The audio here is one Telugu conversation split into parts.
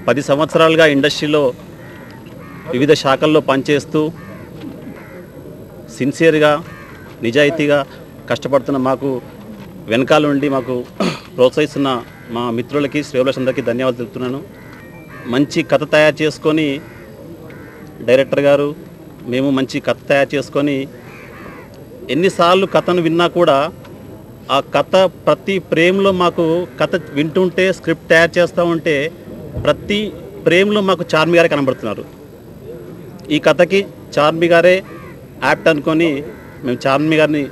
పది సంవత్సరాలుగా ఇండస్ట్రీలో వివిధ శాఖల్లో పనిచేస్తూ సిన్సియర్గా నిజాయితీగా కష్టపడుతున్న మాకు వెనకాల నుండి మాకు ప్రోత్సహిస్తున్న మా మిత్రులకి శ్రేయోభిలాషులందరికీ ధన్యవాదాలు తెలుపుతున్నాను. మంచి కథ తయారు చేసుకొని డైరెక్టర్ గారు మేము మంచి కథ తయారు చేసుకొని ఎన్నిసార్లు కథను విన్నా కూడా ఆ కథ ప్రతి ఫ్రేమ్లో మాకు కథ వింటుంటే స్క్రిప్ట్ తయారు చేస్తూ ఉంటే ప్రతి ఫ్రేమ్లో మాకు చార్మి గారే కనబడుతున్నారు. ఈ కథకి చార్మి గారే యాప్ట్ అనుకొని మేము చార్మి గారిని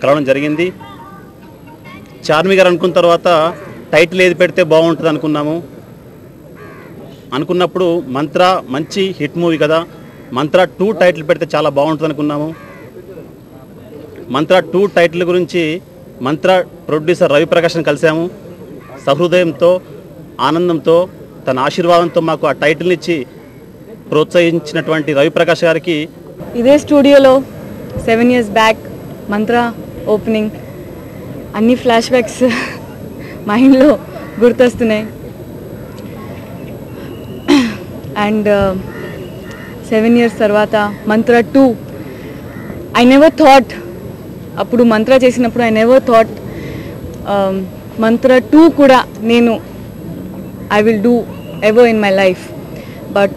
కలవడం జరిగింది. చార్మి గారు అనుకున్న తర్వాత టైటిల్ ఏది పెడితే బాగుంటుంది అనుకున్నప్పుడు మంత్ర మంచి హిట్ మూవీ కదా, మంత్ర 2 టైటిల్ పెడితే చాలా బాగుంటుంది అనుకున్నాము. మంత్ర 2 టైటిల్ గురించి మంత్ర ప్రొడ్యూసర్ రవిప్రకాష్ని కలిసాము. సహృదయంతో ఆనందంతో తన ఆశీర్వాదంతో మాకు ఆ టైటిల్ని ఇచ్చి ప్రోత్సహించినటువంటి రవిప్రకాష్ గారికి ఇదే స్టూడియోలో 7 years బ్యాక్ మంత్ర ఓపెనింగ్ అన్ని ఫ్లాష్ బ్యాక్స్ మైండ్లో గుర్తొస్తున్నాయి. అండ్ 7 years తర్వాత మంత్ర 2 ఐ నెవర్ థాట్, అప్పుడు మంత్ర చేసినప్పుడు ఐ నెవర్ థాట్ మంత్ర 2 కూడా నేను I will do ever in my life. But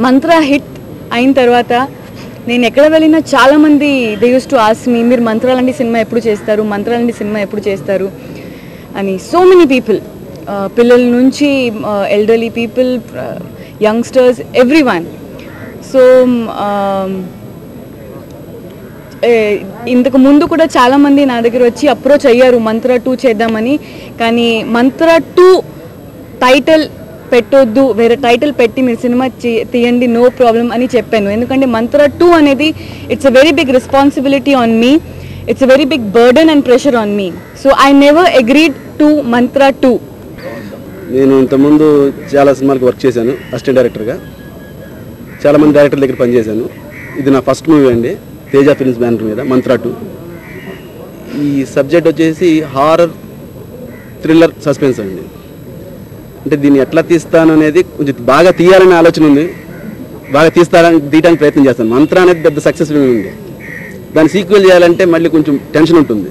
Mantra hit అయిన తర్వాత నేను ఎక్కడ వెళ్ళినా చాలామంది they use to ask me, మీరు మంత్రాలండి సినిమా ఎప్పుడు చేస్తారు, మంత్రాలండి సినిమా ఎప్పుడు చేస్తారు అని. సో మెనీ పీపుల్, పిల్లల నుంచి elderly people, youngsters, every one. So ఇంతకు ముందు కూడా చాలామంది నా దగ్గర వచ్చి అప్రోచ్ అయ్యారు మంత్ర 2 చేద్దామని. కానీ మంత్ర 2 టైటిల్ పెట్టొద్దు, వేరే టైటిల్ పెట్టి మీరు సినిమా తీయండి, నో ప్రాబ్లం అని చెప్పాను. ఎందుకంటే మంత్ర 2 అనేది it's a very big responsibility on me, it's a very big burden and pressure on me. So I never agreed to Mantra 2. నేను ఇంతకుముందు చాలా సినిమాలకు వర్క్ చేశాను అసిస్టెంట్ డైరెక్టర్గా, చాలామంది డైరెక్టర్ల దగ్గర పనిచేశాను. ఇది నా ఫస్ట్ మూవీ అండి, తేజ ఫిల్మ్స్ బ్యానర్ మీద మంత్ర 2. ఈ సబ్జెక్ట్ వచ్చేసి హారర్ థ్రిల్లర్ సస్పెన్స్ అండి. అంటే దీన్ని ఎట్లా తీస్తాను అనేది కొంచెం బాగా తీయాలనే ఆలోచన ఉంది, బాగా తీయడానికి ప్రయత్నం చేస్తాను. మంత్ర అనేది పెద్ద సక్సెస్ఫుల్ ఉంది, దాన్ని సీక్వెల్ చేయాలంటే మళ్ళీ కొంచెం టెన్షన్ ఉంటుంది.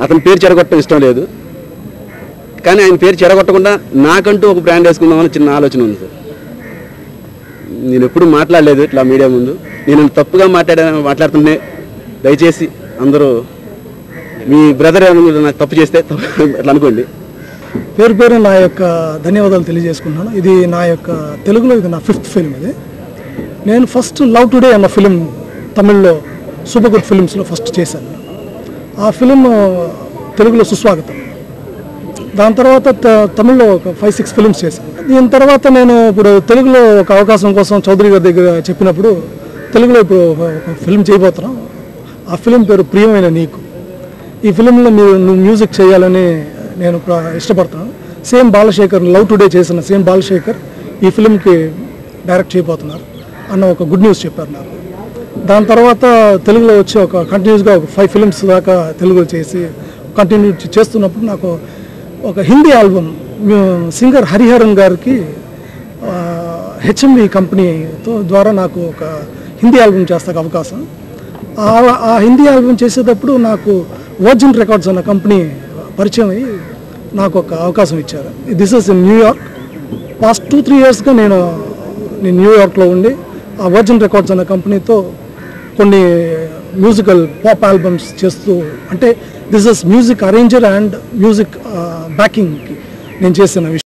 అతని పేరు చెడగొట్టడం ఇష్టం లేదు, కానీ ఆయన పేరు చెడగొట్టకుండా నాకంటూ ఒక బ్రాండ్ వేసుకుందామని చిన్న ఆలోచన ఉంది సార్. నేను ఎప్పుడు మాట్లాడలేదు ఇట్లా మీడియా ముందు, నేను తప్పుగా మాట్లాడుతుంటే దయచేసి అందరూ మీ బ్రదర్ నాకు తప్పు చేస్తే అట్లా అనుకోండి. పేరు నా యొక్క ధన్యవాదాలు తెలియజేసుకుంటున్నాను. ఇది నా యొక్క తెలుగులో ఇది నా 5th ఫిల్మ్. ఇది నేను ఫస్ట్ లవ్ టుడే అన్న ఫిలిం తమిళ్లో సూపర్ గుడ్ ఫిలిమ్స్లో ఫస్ట్ చేశాను. ఆ ఫిలిం తెలుగులో సుస్వాగతం. దాని తర్వాత తమిళ్లో ఒక 5-6 ఫిలిమ్స్ చేశాను. దీని తర్వాత నేను ఇప్పుడు తెలుగులో ఒక అవకాశం కోసం చౌదరి గారి దగ్గర చెప్పినప్పుడు తెలుగులో ఇప్పుడు ఒక ఫిలిం చేయబోతున్నాం. ఆ ఫిలిం పేరు ప్రియమైన నీకు. ఈ ఫిలింలో నువ్వు మ్యూజిక్ చేయాలని నేను ఇష్టపడుతున్నాను. సేమ్ బాలశేఖర్ లవ్ టుడే చేసిన సేమ్ బాలశేఖర్ ఈ ఫిలింకి డైరెక్ట్ చేయబోతున్నారు అన్న ఒక గుడ్ న్యూస్ చెప్పారు నాకు. దాని తర్వాత తెలుగులో వచ్చి ఒక కంటిన్యూస్గా ఒక 5 ఫిలిమ్స్ దాకా తెలుగులో చేసి కంటిన్యూ చేస్తున్నప్పుడు నాకు ఒక హిందీ ఆల్బమ్ సింగర్ హరిహరన్ గారికి హెచ్ఎంవి కంపెనీతో ద్వారా నాకు ఒక హిందీ ఆల్బమ్ చేస్తాక అవకాశం. ఆ హిందీ ఆల్బమ్ చేసేటప్పుడు నాకు వర్జిన్ రికార్డ్స్ అన్న కంపెనీ పరిచయం అయ్యి నాకు ఒక అవకాశం ఇచ్చారు. This is in New York. Past 2-3 ఇయర్స్గా నేను న్యూయార్క్లో ఉండి ఆ వర్జిన్ రికార్డ్స్ అనే కంపెనీతో కొన్ని మ్యూజికల్ పాప్ ఆల్బమ్స్ చేస్తూ, అంటే this is music arranger and music బ్యాకింగ్కి నేను చేసిన విషయం.